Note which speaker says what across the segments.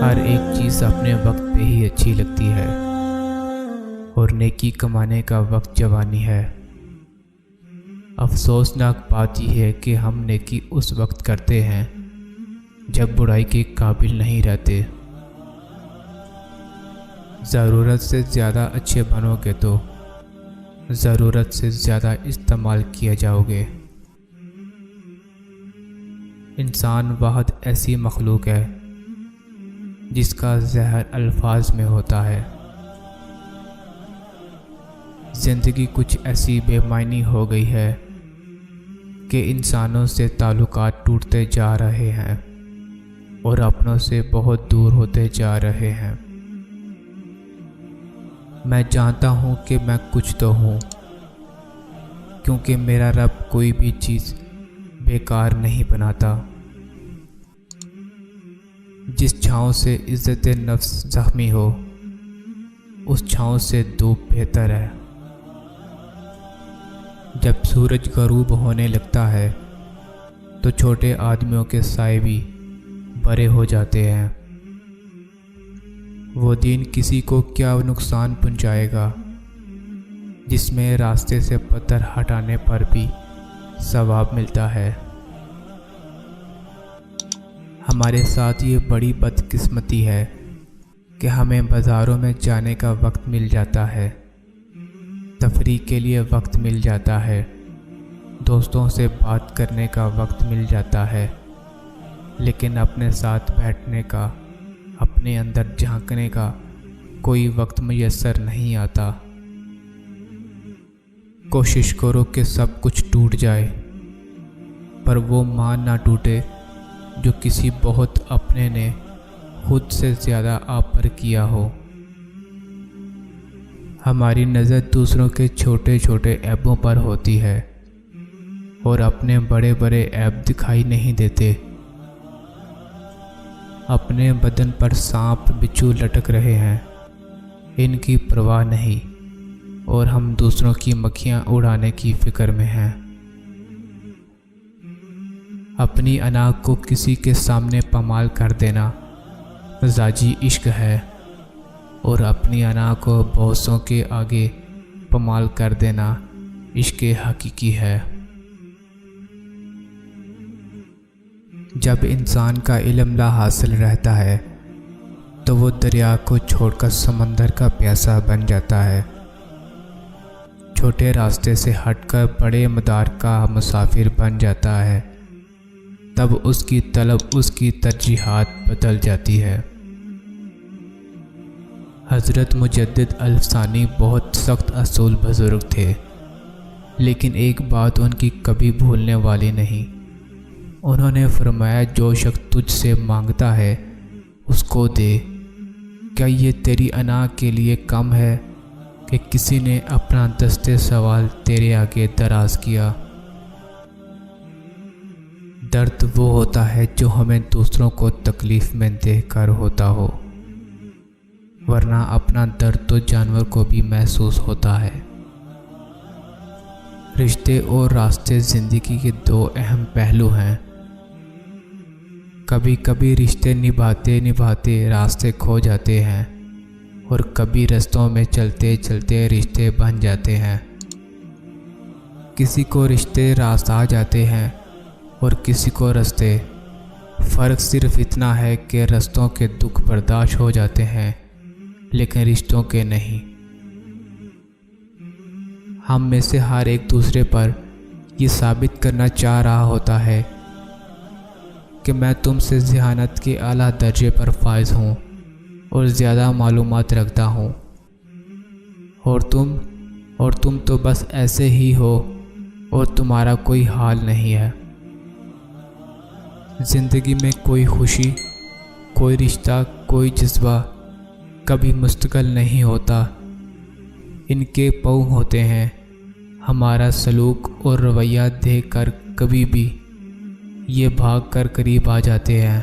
Speaker 1: ہر ایک چیز اپنے وقت پہ ہی اچھی لگتی ہے، اور نیکی کمانے کا وقت جوانی ہے۔ افسوسناک بات یہ ہے کہ ہم نیکی اس وقت کرتے ہیں جب برائی کے قابل نہیں رہتے۔ ضرورت سے زیادہ اچھے بنو گے تو ضرورت سے زیادہ استعمال کیا جاؤ گے۔ انسان واحد ایسی مخلوق ہے جس کا زہر الفاظ میں ہوتا ہے۔ زندگی کچھ ایسی بے معنی ہو گئی ہے کہ انسانوں سے تعلقات ٹوٹتے جا رہے ہیں اور اپنوں سے بہت دور ہوتے جا رہے ہیں۔ میں جانتا ہوں کہ میں کچھ تو ہوں، کیونکہ میرا رب کوئی بھی چیز بیکار نہیں بناتا۔ جس چھاؤں سے عزت نفس زخمی ہو، اس چھاؤں سے دھوپ بہتر ہے۔ جب سورج غروب ہونے لگتا ہے تو چھوٹے آدمیوں کے سائے بھی بڑے ہو جاتے ہیں۔ وہ دن کسی کو کیا نقصان پہنچائے گا جس میں راستے سے پتھر ہٹانے پر بھی ثواب ملتا ہے۔ ہمارے ساتھ یہ بڑی بدقسمتی ہے کہ ہمیں بازاروں میں جانے کا وقت مل جاتا ہے، تفریح کے لیے وقت مل جاتا ہے، دوستوں سے بات کرنے کا وقت مل جاتا ہے، لیکن اپنے ساتھ بیٹھنے کا، اپنے اندر جھانکنے کا کوئی وقت میسر نہیں آتا۔ کوشش کرو کہ سب کچھ ٹوٹ جائے، پر وہ مان نہ ٹوٹے جو کسی بہت اپنے نے خود سے زیادہ آپ پر کیا ہو۔ ہماری نظر دوسروں کے چھوٹے چھوٹے عیبوں پر ہوتی ہے اور اپنے بڑے بڑے عیب دکھائی نہیں دیتے۔ اپنے بدن پر سانپ بچھو لٹک رہے ہیں، ان کی پرواہ نہیں، اور ہم دوسروں کی مکھیاں اڑانے کی فکر میں ہیں۔ اپنی انا کو کسی کے سامنے پامال کر دینا مزاجی عشق ہے، اور اپنی انا کو بہتوں کے آگے پامال کر دینا عشق حقیقی ہے۔ جب انسان کا علم لا حاصل رہتا ہے تو وہ دریا کو چھوڑ کر سمندر کا پیاسا بن جاتا ہے، چھوٹے راستے سے ہٹ کر بڑے مدار کا مسافر بن جاتا ہے۔ تب اس کی طلب، اس کی ترجیحات بدل جاتی ہے۔ حضرت مجدد الفسانی بہت سخت اصول بزرگ تھے، لیکن ایک بات ان کی کبھی بھولنے والی نہیں۔ انہوں نے فرمایا، جو شخص تجھ سے مانگتا ہے اس کو دے۔ کیا یہ تیری انا کے لیے کم ہے کہ کسی نے اپنا دستے سوال تیرے آگے دراز کیا؟ درد وہ ہوتا ہے جو ہمیں دوسروں کو تکلیف میں دیکھ کر ہوتا ہو، ورنہ اپنا درد تو جانور کو بھی محسوس ہوتا ہے۔ رشتے اور راستے زندگی کے دو اہم پہلو ہیں۔ کبھی کبھی رشتے نبھاتے نبھاتے راستے کھو جاتے ہیں، اور کبھی رستوں میں چلتے چلتے رشتے بن جاتے ہیں۔ کسی کو رشتے راست آ جاتے ہیں اور کسی کو رستے۔ فرق صرف اتنا ہے کہ رستوں کے دکھ برداشت ہو جاتے ہیں، لیکن رشتوں کے نہیں۔ ہم میں سے ہر ایک دوسرے پر یہ ثابت کرنا چاہ رہا ہوتا ہے کہ میں تم سے ذہانت کے اعلیٰ درجے پر فائز ہوں اور زیادہ معلومات رکھتا ہوں، اور تم تو بس ایسے ہی ہو اور تمہارا کوئی حال نہیں ہے۔ زندگی میں کوئی خوشی، کوئی رشتہ، کوئی جذبہ کبھی مستقل نہیں ہوتا، ان کے پاؤں ہوتے ہیں۔ ہمارا سلوک اور رویہ دیکھ کر کبھی بھی یہ بھاگ کر قریب آ جاتے ہیں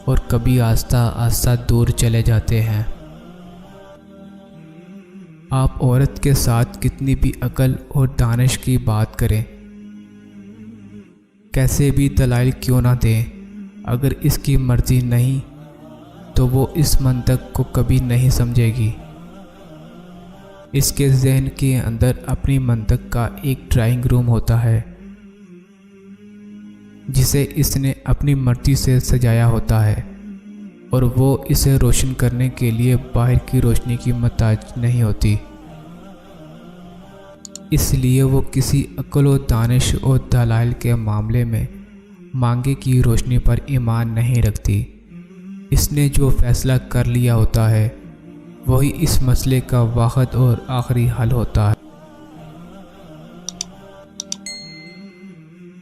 Speaker 1: اور کبھی آہستہ آہستہ دور چلے جاتے ہیں۔ آپ عورت کے ساتھ کتنی بھی عقل اور دانش کی بات کریں، کیسے بھی دلائل کیوں نہ دیں، اگر اس کی مرضی نہیں تو وہ اس منطق کو کبھی نہیں سمجھے گی۔ اس کے ذہن کے اندر اپنی منطق کا ایک ڈرائنگ روم ہوتا ہے جسے اس نے اپنی مرضی سے سجایا ہوتا ہے، اور وہ اسے روشن کرنے کے لیے باہر کی روشنی کی محتاج نہیں ہوتی۔ اس لیے وہ کسی عقل و دانش اور دلائل کے معاملے میں مانگے کی روشنی پر ایمان نہیں رکھتی۔ اس نے جو فیصلہ کر لیا ہوتا ہے وہی اس مسئلے کا واحد اور آخری حل ہوتا ہے۔